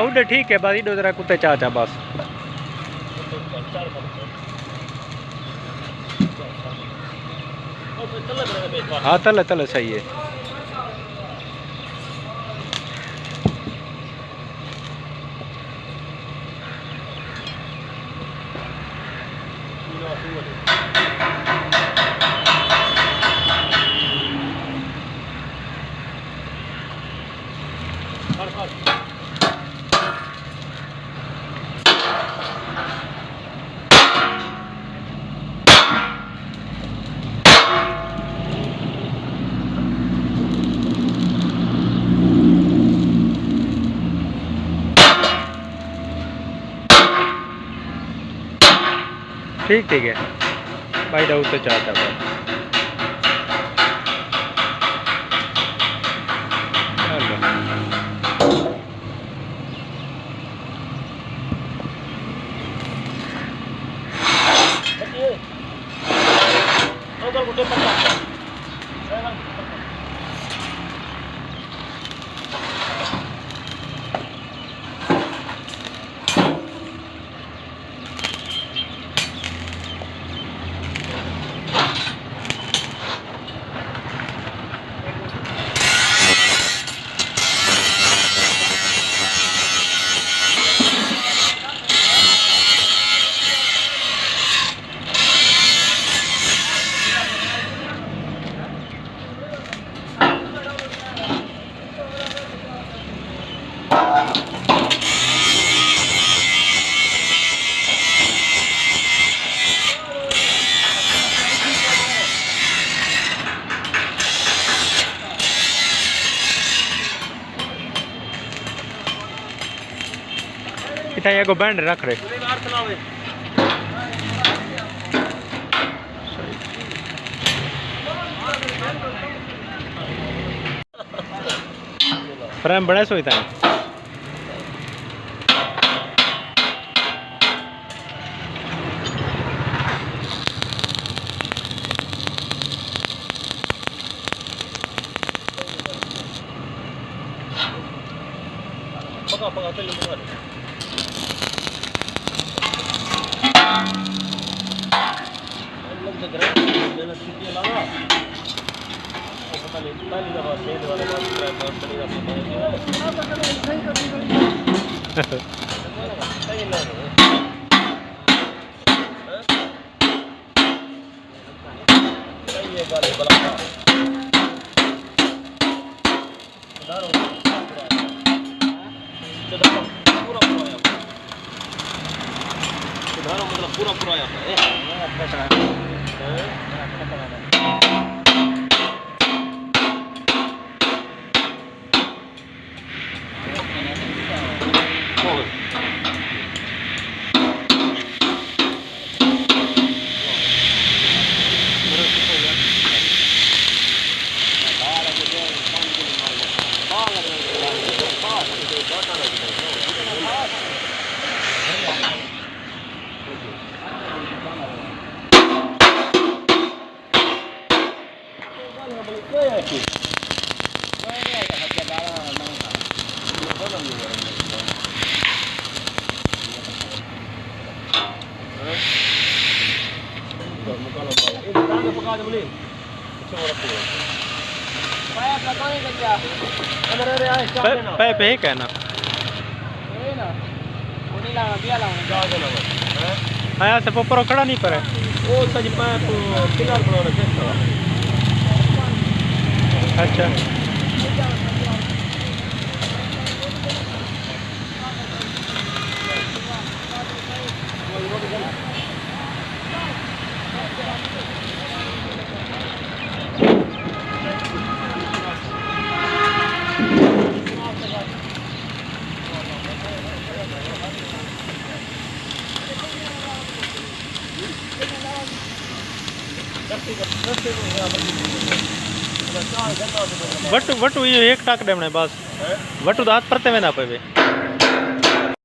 उधर ठीक है बस इधर जरा कुत्ते चाचा बस हाँ तले तले सही है ठीक ठीक है भाई डाउट तो चाहता है इतना ये को बैंड रख रहे फ्रेम बड़ा सोचता है पका पका तो ये पूरा पूरा पे कहना हाँ से पोपरो खड़ा नहीं पर वो सज पैप किनार बना रखे अच्छा वटू वटू ये एक टाक देवने बस वटू तो हाथ परते में ना पे